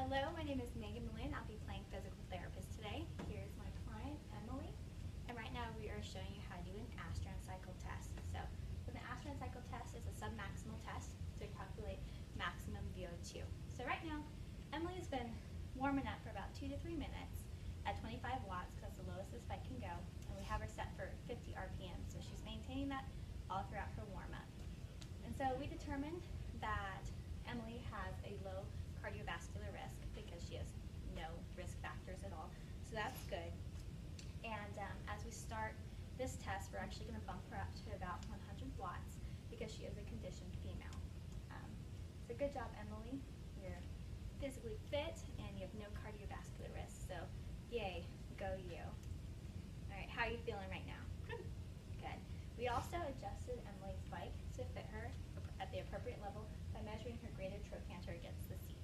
Hello, my name is Meloon. I'll be playing physical therapist today. Here's my client, Emily. And right now we are showing you how to do an Astrand Cycle test. So with an Astrand Cycle test, it's a submaximal test to calculate maximum VO2. So right now, Emily's been warming up for about 2 to 3 minutes at 25 watts, because that's the lowest this bike can go. And we have her set for 50 RPM, so she's maintaining that all throughout her warm-up. And so we determined that Emily has a low cardiovascular risk because she has no risk factors at all. So that's good. And as we start this test, we're actually going to bump her up to about 100 watts because she is a conditioned female. So good job, Emily. You're physically fit and you have no cardiovascular risk. So yay, go you. All right, how are you feeling right now? Good. Good. We also adjusted Emily's bike to fit her at the appropriate level by measuring her graded trochanter against the seat.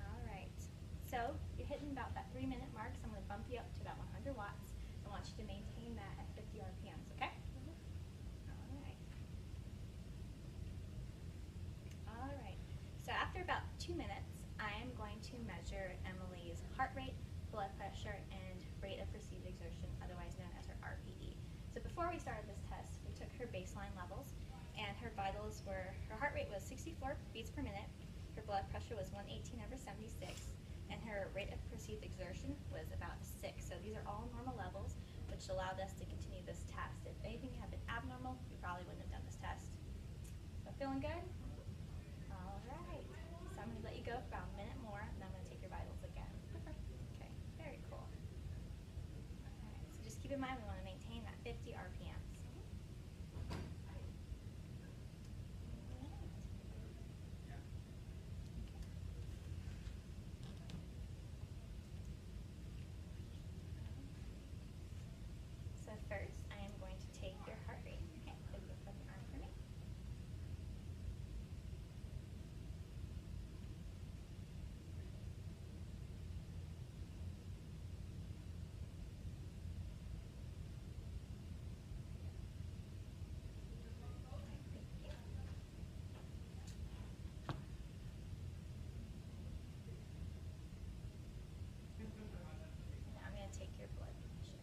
All right, so you're hitting about that 3-minute mark, so I'm going to bump you up to about 100 watts. I want you to maintain that at 50 RPMs, okay? All right. All right, so after about 2 minutes, I am going to measure Emily's heart rate, blood pressure, and rate of perceived exertion, otherwise known as her RPE. So before we started this test, we took her baseline levels, and her vitals were, her heart rate was 64 beats per minute, her blood pressure was 118/76, and her rate of perceived exertion was about 6. So these are all normal levels, which allowed us to continue this test. If anything had been abnormal, we probably wouldn't have done this test. So feeling good? All right. So I'm going to let you go for about a minute more, and then I'm going to take your vitals again. Okay, very cool. All right, so just keep in mind we want to maintain that 50 RPMs. So first, I am going to take your heart rate. Okay, so you put your arm for me. Now I'm going to take your blood pressure.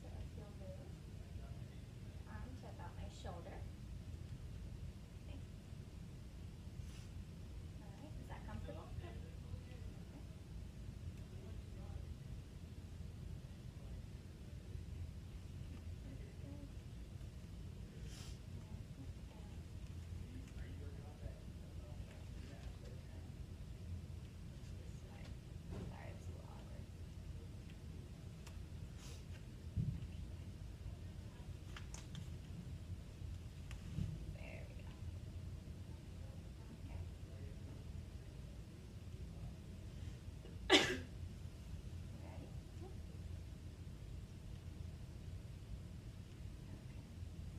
So if you'll move arm to about my shoulder. Okay. All right, is that comfortable? Okay. Sorry, it's a little awkward. There we go. Okay. Ready? Okay.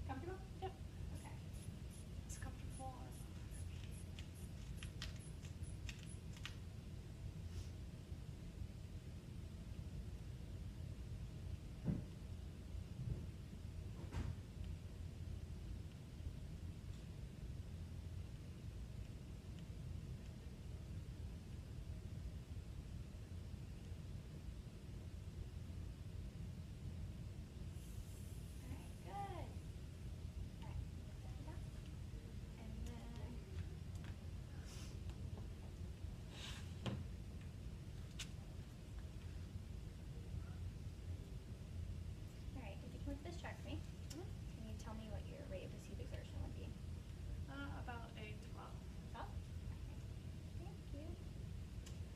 Comfortable? Yep. Okay. It's comfortable. All right, good. All right, put that down. And then all right, if you can look at this chart for me, can you tell me what your rate of perceived exertion would be? About a 12. Oh, okay. Thank you.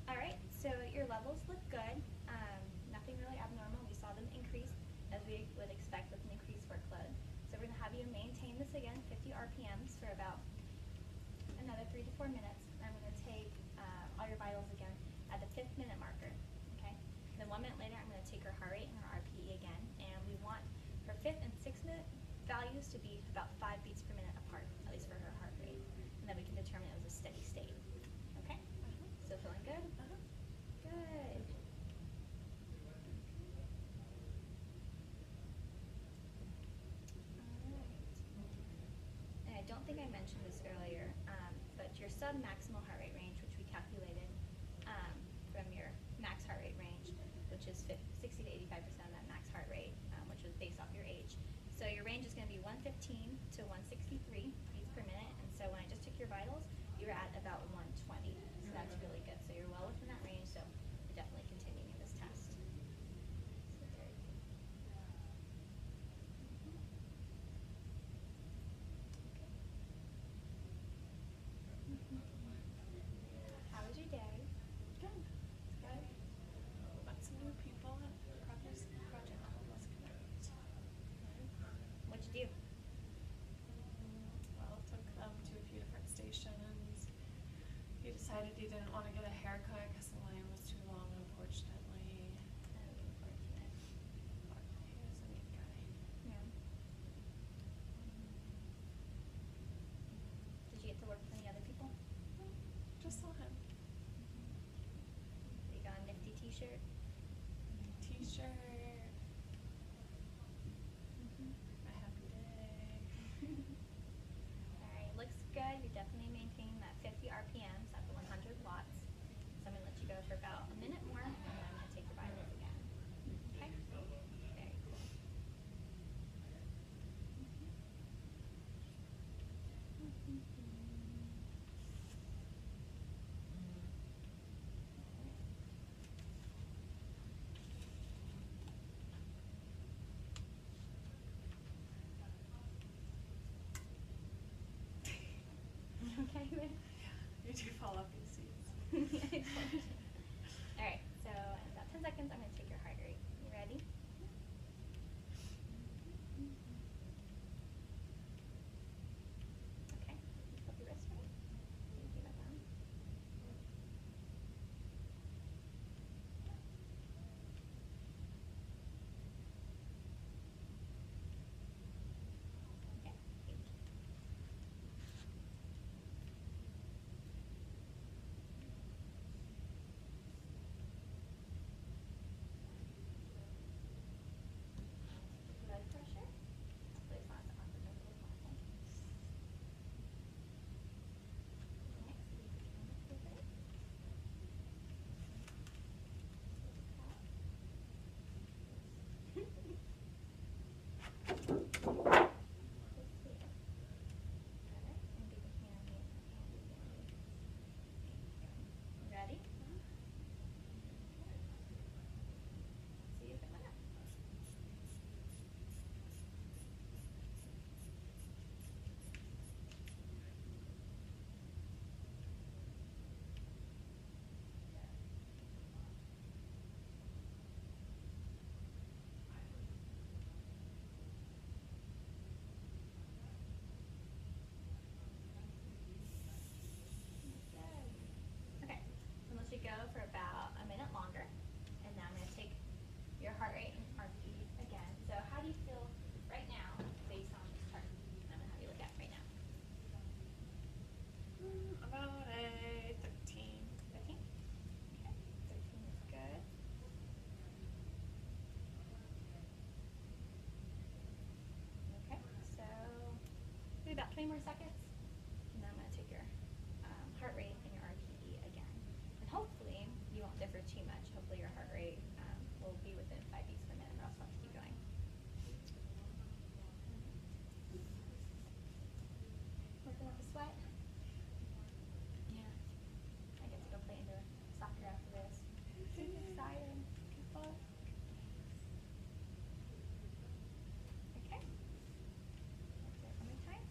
All right, so your levels look good. Nothing really abnormal. We saw them increase as we would expect with an increased workload. So we're going to have you maintain this again, 50 RPMs for about another 3 to 4 minutes. And I'm going to take all your vitals again at the 5th minute marker. Okay. And then 1 minute later, I'm going to take her heart rate and her RPE again, and we want her 5th and 6th minute values to be about 5 beats per minute apart, at least for her heart rate, and then we can determine it was a steady state. Okay. So feeling good? Good. All right. And I don't think I mentioned this earlier, but your sub-maximal heart rate range, which we calculated from your max heart rate range, which is 60 to 85% of that max heart rate, which was based off your age. So your range is going to be 115 to 163 beats per minute, and so when I just took your vitals, you were at about 120. So that's really good. So you're well within that range, so we're definitely continuing this test. So very good. How was your day? Good. It's good. Met some new people at project called Let's Connect. What'd you do? Well, took them to a few different stations. He decided he didn't want to get a haircut because the line was too long, unfortunately. Unfortunate. But he was a neat guy. Yeah. Did you get to work with any other people? Just saw him. You got a nifty t-shirt? T-shirt. My happy day. Alright, looks good. You're definitely maintaining that 50 RPMs at the 100 watts. So I'm going to let you go for about a minute more, and then I'm going to take your vitals again. Okay? Very cool. Okay then? You do fall off these seats. Alright, so in about 10 seconds, I'm going to take your heart rate. You ready? Okay, put your wrist right. You can that down. Okay, thank you. Blood pressure. Hopefully it's not as unpredictable as last time. Next, we can look at it. Ready? See if it went up. Okay, I'm going to let you go for about a minute longer, and now I'm going to take your heart rate and RPE again. So how do you feel right now based on this chart? I'm going to have you look at right now. About a 13. 13? Okay, 13 is good. Okay, so maybe about 20 more seconds, and then I'm going to take your heart rate and your RPE again. And hopefully you won't differ too much. Hopefully your heart rate will be within 5 beats per minute, or else I'll have to keep going. Working up a sweat? Yeah. I get to go play indoor soccer after this. Super excited. Good luck. Okay. Let's do it one more time.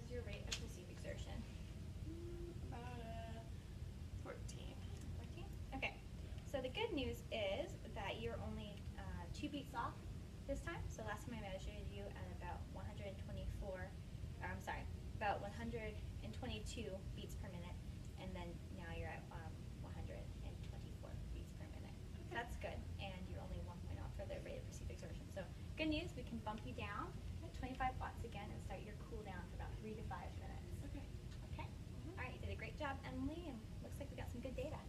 Your rate of perceived exertion? About a 14. 14? Okay. So the good news is that you're only 2 beats off this time. So last time I measured you at about 122 beats per minute, and then now you're at 124 beats per minute. So that's good, and you're only 1 point off for the rate of perceived exertion. So good news, we can bump you down at 25 watts again and start your cool down for about 3 to 5 minutes. Okay. Okay? All right, you did a great job, Emily, and looks like we got some good data.